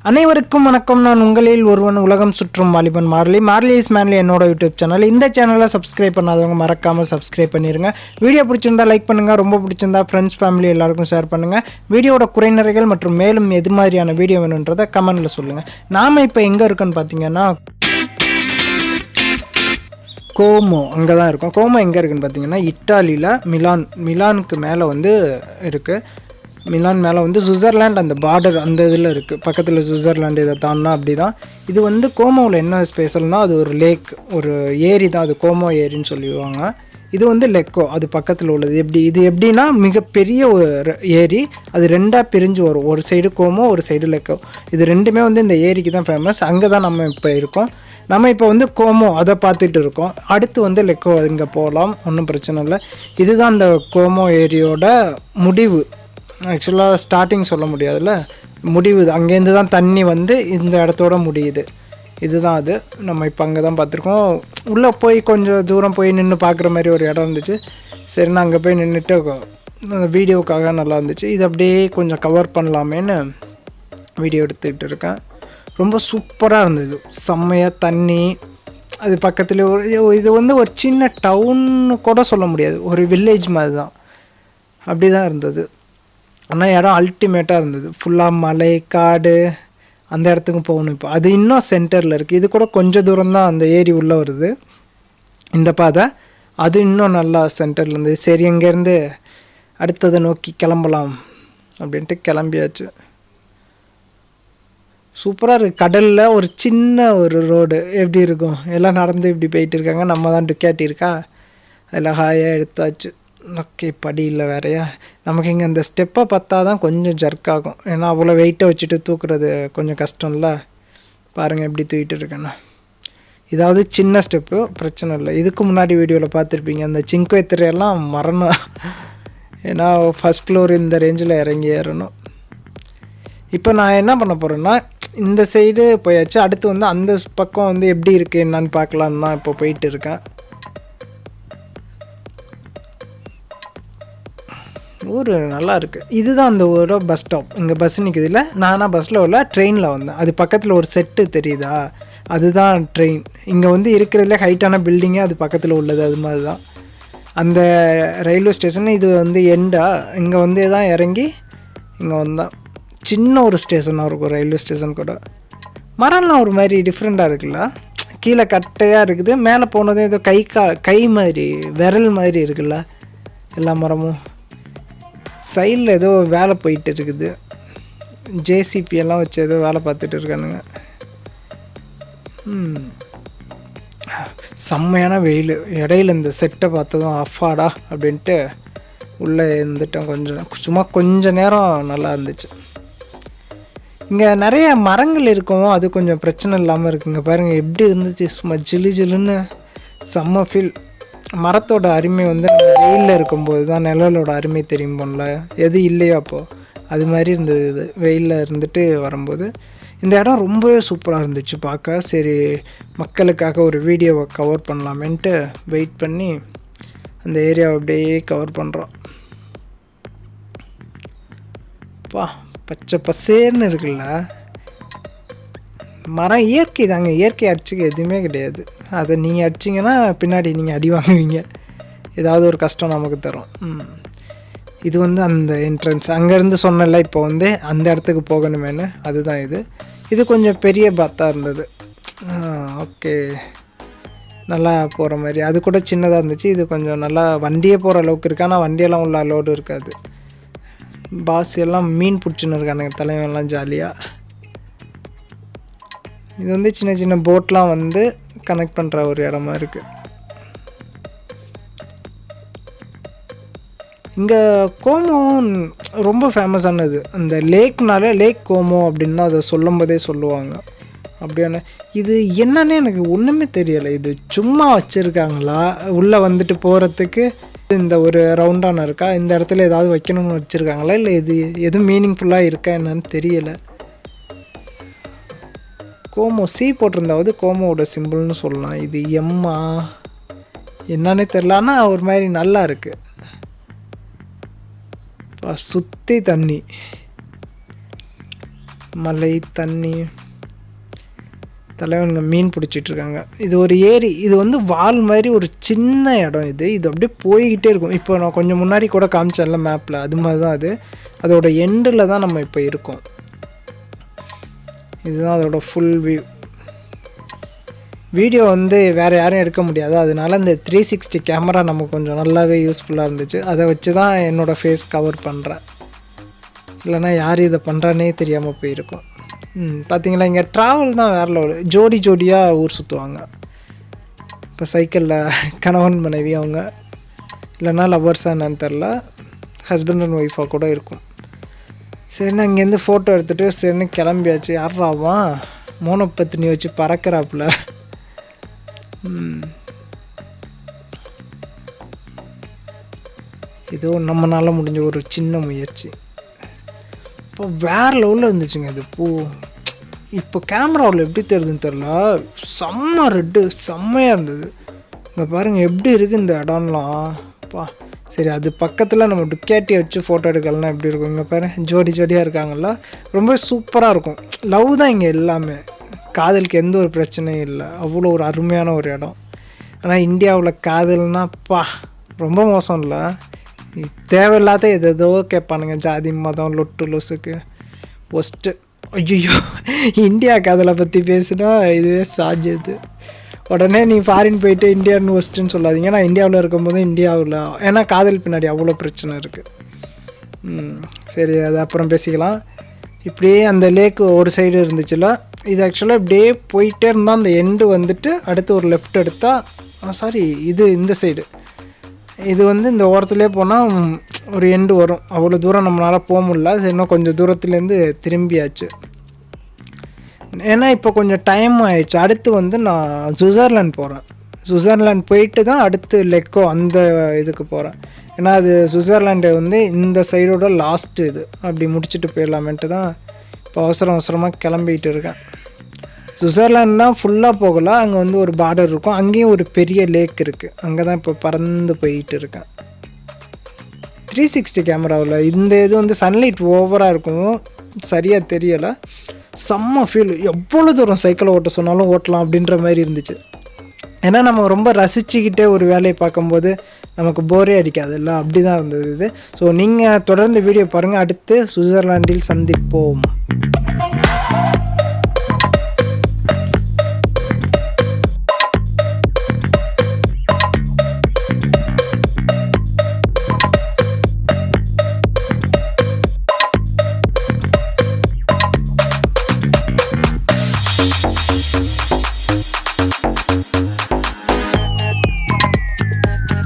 அனைவருக்கும் வணக்கம். நான் உங்களில் ஒருவன், உலகம் சுற்றும் வாலிபன் மார்லி. மார்லி இஸ் மேன்லி என்னோட யூடியூப் சேனல். இந்த சேனலை சப்ஸ்கிரைப் பண்ணாதவங்க மறக்காமல் சப்ஸ்கிரைப் பண்ணிடுங்க. வீடியோ பிடிச்சிருந்தா லைக் பண்ணுங்கள், ரொம்ப பிடிச்சிருந்தா ஃப்ரெண்ட்ஸ் ஃபேமிலி எல்லாருக்கும் ஷேர் பண்ணுங்கள். வீடியோட குறைநிறைகள் மற்றும் மேலும் எது மாதிரியான வீடியோ வேணுன்றதை கமெண்டில் சொல்லுங்கள். நாம் இப்போ எங்கே இருக்கோன்னு பார்த்தீங்கன்னா கோமோ, அங்கே தான் இருக்கும். கோமோ எங்கே இருக்குதுன்னு பார்த்தீங்கன்னா இட்டாலியில் மிலானுக்கு மேலே வந்து இருக்குது. மிலான் மேலே வந்து சுவிட்சர்லாண்ட் அந்த பார்டர் அந்த இதில் இருக்குது. பக்கத்தில் சுவிட்சர்லாண்டு இதை தாண்டினா அப்படி தான். இது வந்து கோமோவில் என்ன ஸ்பெஷல்னால் அது ஒரு லேக், ஒரு ஏரி தான். அது கோமோ ஏரின்னு சொல்லுவாங்க. இது வந்து லெக்கோ, அது பக்கத்தில் உள்ளது. இது எப்படின்னா மிகப்பெரிய ஒரு ஏரி, அது ரெண்டாக பிரிஞ்சு வரும். ஒரு சைடு கோமோ, ஒரு சைடு லெக்கோ. இது ரெண்டுமே வந்து இந்த ஏரிக்கு தான் ஃபேமஸ். அங்கே தான் நம்ம இப்போ இருக்கோம். நம்ம இப்போ வந்து கோமோ அதை பார்த்துட்டு இருக்கோம். அடுத்து வந்து லெக்கோ, இங்கே போகலாம், ஒன்றும் பிரச்சனை இல்லை. இதுதான் அந்த கோமோ ஏரியோட முடிவு. ஆக்சுவலாக ஸ்டார்டிங் சொல்ல முடியாதுல்ல, முடிவு. அங்கேருந்து தான் தண்ணி வந்து இந்த இடத்தோட முடியுது. இதுதான் அது. நம்ம இப்போ அங்கே தான் பார்த்துருக்கோம். உள்ளே போய் கொஞ்சம் தூரம் போய் நின்று பார்க்குற மாதிரி ஒரு இடம் இருந்துச்சு. சரி, நான் அங்கே போய் நின்றுட்டு அந்த வீடியோவுக்காக நல்லா இருந்துச்சு. இது அப்படியே கொஞ்சம் கவர் பண்ணலாமேன்னு வீடியோ எடுத்துக்கிட்டு இருக்கேன். ரொம்ப சூப்பராக இருந்தது, செம்மையாக தண்ணி. அது பக்கத்தில் இது வந்து ஒரு சின்ன டவுன்னு கூட சொல்ல முடியாது, ஒரு வில்லேஜ் மாதிரி தான். அப்படி தான் இருந்தது. ஆனால் இடம் அல்டிமேட்டாக இருந்தது. ஃபுல்லாக மலை, காடு, அந்த இடத்துக்கும் போகணும். இப்போ அது இன்னும் சென்டரில் இருக்குது. இது கூட கொஞ்சம் தூரம் தான் அந்த ஏரி உள்ளே வருது, இந்த பாதை. அது இன்னும் நல்லா சென்டரில் இருந்தது. சரி, அங்கேருந்து அடுத்ததை நோக்கி கிளம்பலாம் அப்படின்ட்டு கிளம்பியாச்சு. சூப்பராக இருக்குது. கடலில் ஒரு சின்ன ஒரு ரோடு எப்படி இருக்கும், எல்லாம் நடந்து இப்படி போயிட்டு இருக்காங்க. நம்ம தான் டுக்கேட்டி இருக்கா, அதில் ஹாயாக எடுத்தாச்சு. ஓகே, படி இல்லை வேறையா. நமக்கு இங்கே அந்த ஸ்டெப்பை பார்த்தா தான் கொஞ்சம் ஜர்க் ஆகும். ஏன்னா அவ்வளோ வெயிட்டை வச்சுட்டு தூக்குறது கொஞ்சம் கஷ்டம் இல்லை. பாருங்கள் எப்படி தூக்கிட்டு இருக்கேன்னா. இதாவது சின்ன ஸ்டெப்பு, பிரச்சனை இல்லை. இதுக்கு முன்னாடி வீடியோவில் பார்த்துருப்பீங்க, அந்த சிங்க்வே திரையெல்லாம் மரணம். ஏன்னா ஃபஸ்ட் ஃப்ளோர் இந்த ரேஞ்சில் இறங்கி ஏறணும். இப்போ நான் என்ன பண்ண போகிறேன்னா, இந்த சைடு போயாச்சு. அடுத்து வந்து அந்த பக்கம் வந்து எப்படி இருக்குது என்னான்னு பார்க்கலான்னு தான் இப்போ போயிட்டு இருக்கேன். ஊர் நல்லா இருக்குது. இதுதான் அந்த ஊரோட பஸ் ஸ்டாப். இங்கே பஸ் நிற்குது. இல்லை, நானாக பஸ்ஸில் வரல, ட்ரெயினில் வந்தேன். அது பக்கத்தில் ஒரு செட்டு தெரியுதா, அதுதான் ட்ரெயின். இங்கே வந்து இருக்கிறதுல ஹைட்டான பில்டிங்கே அது பக்கத்தில் உள்ளது. அது மாதிரி தான் அந்த ரயில்வே ஸ்டேஷன். இது வந்து எண்டா, இங்கே வந்து தான் இறங்கி இங்கே வந்தால் சின்ன ஒரு ஸ்டேஷனாக இருக்கும் ரயில்வே ஸ்டேஷன் கூட. மரம்லாம் ஒரு மாதிரி டிஃப்ரெண்ட்டாக இருக்குல்ல. கீழே கட்டையாக இருக்குது, மேலே போனதே ஏதோ கை மாதிரி, விரல் மாதிரி இருக்குல்ல எல்லா மரமும். சைடில் ஏதோ வேலை போயிட்டு இருக்குது, ஜேசிபி எல்லாம் வச்சு ஏதோ வேலை பார்த்துட்டு இருக்கானுங்க. செம்மையான வெயில். இடையில இந்த செட்டை பார்த்ததும் அஃபாடா அப்படின்ட்டு உள்ளே இருந்துட்டோம். சும்மா கொஞ்சம் நேரம் நல்லா இருந்துச்சு. இங்கே நிறைய மரங்கள் இருக்கும், அது கொஞ்சம் பிரச்சனை இல்லாமல் இருக்குங்க. பாருங்கள் எப்படி இருந்துச்சு, சும்மா ஜிலு ஜிலுன்னு செம்ம ஃபீல். மரத்தோட அருமை வந்து நம்ம வெயிலில் இருக்கும்போது தான் நிழலோட அருமை தெரியும் போல, எது இல்லையோ அப்போது அது மாதிரி இருந்தது. இது வெயிலில் இருந்துட்டு வரும்போது இந்த இடம் ரொம்பவே சூப்பராக இருந்துச்சு பார்க்க. சரி, மக்களுக்காக ஒரு வீடியோவை கவர் பண்ணலாமேன்ட்டு வெயிட் பண்ணி அந்த ஏரியாவை அப்படியே கவர் பண்ணுறோம். பச்சை பசேர்னு இருக்குல்ல மரம். இயற்கை தாங்க, இயற்கை அடிச்சுக்க எதுவுமே கிடையாது. அதை நீங்கள் அடிச்சிங்கன்னா பின்னாடி நீங்கள் அடி வாங்குவீங்க, ஏதாவது ஒரு கஷ்டம் நமக்கு தரும். இது வந்து அந்த என்ட்ரன்ஸ். அங்கேருந்து சொன்னல இப்போ வந்து அந்த இடத்துக்கு போகணுமேனு, அதுதான் இது. இது கொஞ்சம் பெரிய பாத்தாக இருந்தது. ஓகே, நல்லா போகிற மாதிரி. அது கூட சின்னதாக இருந்துச்சு. இது கொஞ்சம் நல்லா வண்டியே போகிற அளவுக்கு இருக்குது. ஆனால் வண்டியெல்லாம் உள்ள லோடு இருக்காது. பாஸ் எல்லாம் மீன் பிடிச்சின்னு இருக்கானுங்க, தலைவெல்லாம் ஜாலியாக. இது வந்து சின்ன சின்ன போட்லாம் வந்து கனெக்ட் பண்ணுற ஒரு இடமா இருக்குது. இங்கே கோமோ ரொம்ப ஃபேமஸானது. அந்த லேக்னாலே லேக் கோமோ அப்படின்னு அதை சொல்லும் போதே சொல்லுவாங்க. அப்படியான இது என்னன்னே எனக்கு ஒன்றுமே தெரியலை. இது சும்மா வச்சுருக்காங்களா, உள்ளே வந்துட்டு போகிறதுக்கு இந்த ஒரு ரவுண்டான இருக்கா, இந்த இடத்துல ஏதாவது வைக்கணும்னு வச்சுருக்காங்களா, இல்லை இது எதுவும் மீனிங்ஃபுல்லாக இருக்கா என்னன்னு தெரியலை. கோமோ சி போட்டிருந்தாவது கோமோவோட சிம்பிள்னு சொல்லலாம். இது எம்மா என்னன்னே தெரில, ஆனால் ஒரு மாதிரி நல்லா இருக்குது. சுற்றி தண்ணி. மலை, தண்ணி, தலைவனுங்க மீன் பிடிச்சிட்ருக்காங்க. இது ஒரு ஏரி, இது வந்து வால் மாதிரி ஒரு சின்ன இடம். இது அப்படியே போய்கிட்டே இருக்கும். இப்போ நான் கொஞ்சம் முன்னாடி கூட காமிச்சேன்ல மேப்பில், அது மாதிரி தான் அது. அதோட எண்டில் தான் நம்ம இப்போ இருக்கோம். இதுதான் அதோட ஃபுல் வியூ. வீடியோ வந்து வேறு யாரும் எடுக்க முடியாது, அதனால இந்த 360 கேமரா நமக்கு கொஞ்சம் நல்லாவே யூஸ்ஃபுல்லாக இருந்துச்சு. அதை வச்சு தான் என்னோடய ஃபேஸ் கவர் பண்ணுறேன். இல்லைனா யார் இதை பண்ணுறானே தெரியாமல் போயிருக்கும். பார்த்தீங்களா, இங்கே ட்ராவல் தான் வேறு லெவல். ஜோடியாக ஊர் சுற்றுவாங்க. இப்போ சைக்கிளில் கணவன் மனைவி அவங்க, இல்லைனா லவ்வர்ஸாக என்னன்னு தெரில, ஹஸ்பண்ட் அண்ட் ஒய்ஃபாக கூட இருக்கும். சரிண்ணா இங்கேருந்து ஃபோட்டோ எடுத்துகிட்டு சரின்னு கிளம்பியாச்சு. யாராவான் மோனப்பத்தினி வச்சு பறக்கிறாப்புல. ஏதோ நம்மளால் முடிஞ்ச ஒரு சின்ன முயற்சி. இப்போ வேறு லெவலில் இருந்துச்சுங்க இது பூ. இப்போ கேமராவில் எப்படி தெரியுதுன்னு தெரில, செம்ம ரெட்டு செம்மையாக இருந்தது. இங்கே பாருங்கள் எப்படி இருக்குது இந்த இடம்லாம். அப்பா சரி, அது பக்கத்தில் நம்ம டுக்கேட்டியை வச்சு ஃபோட்டோ எடுக்கலன்னா எப்படி இருக்கும். இங்கே பாருங்கள் ஜோடியாக இருக்காங்கல்ல, ரொம்ப சூப்பராக இருக்கும். லவ் தான் இங்கே எல்லாமே, காதலுக்கு எந்த ஒரு பிரச்சனையும் இல்லை. அவ்வளோ ஒரு அருமையான ஒரு இடம். ஆனால் இந்தியாவில் காதல்னாப்பா ரொம்ப மோசம் இல்லை, தேவையில்லாத எதோ கேட்பானுங்க, ஜாதி மதம் லொட்டு லொசுக்கு ஒஸ்ட்டு. ஐயோ, இந்தியா காதலை பற்றி பேசுனா இதுவே சாஜது. உடனே நீ ஃபாரின் போயிட்டு இந்தியான்னு ஒஸ்ட்டுன்னு சொல்லாதீங்க. நான் இந்தியாவில் இருக்கும்போது இந்தியாவில், ஏன்னா காதல் பின்னாடி அவ்வளோ பிரச்சனை இருக்குது. சரி, அது அப்புறம் பேசிக்கலாம். இப்படியே அந்த லேக்கு ஒரு சைடு இருந்துச்சுல, இது ஆக்சுவலாக இப்படியே போயிட்டே இருந்தால் அந்த எண்டு வந்துட்டு அடுத்து ஒரு லெஃப்ட் எடுத்தால் சாரி இது இந்த சைடு, இது வந்து இந்த ஓரத்துலேயே போனால் ஒரு எண்டு வரும். அவ்வளோ தூரம் நம்மளால் போக முடியல. இன்னும் கொஞ்சம் தூரத்துலேருந்து திரும்பியாச்சு. ஏன்னா இப்போ கொஞ்சம் டைம் ஆயிடுச்சு. அடுத்து வந்து நான் சுவிட்சர்லாண்ட் போகிறேன். சுவிட்சர்லாண்ட் போயிட்டு தான் அடுத்து லெக்கோ அந்த இதுக்கு போகிறேன். ஏன்னா அது சுவிட்சர்லாண்டு வந்து இந்த சைடோட லாஸ்ட்டு இது, அப்படி முடிச்சுட்டு போயிடலாமேன்ட்டு தான் இப்போ அவசரமாக கிளம்பிகிட்டு இருக்கேன். சுவிட்சர்லாண்ட்னால் ஃபுல்லாக போகல, அங்கே வந்து ஒரு பார்டர் இருக்கும், அங்கேயும் ஒரு பெரிய லேக் இருக்குது, அங்கே தான் இப்போ பறந்து போயிட்டு இருக்கேன். 360 கேமராவில் இந்த இது வந்து சன்லைட் ஓவராக இருக்கும், சரியாக தெரியலை. செம்ம ஃபீல், எவ்வளோ தூரம் சைக்கிளை ஓட்ட சொன்னாலும் ஓட்டலாம் அப்படின்ற மாதிரி இருந்துச்சு. ஏன்னா நம்ம ரொம்ப ரசிச்சுக்கிட்டே ஒரு வேலையை பார்க்கும்போது நமக்கு போரே அடிக்காதுல்ல, அப்படி தான் இருந்தது இது. ஸோ நீங்கள் தொடர்ந்து வீடியோ பாருங்கள். அடுத்து சுவிட்சர்லாண்டில் சந்திப்போம்.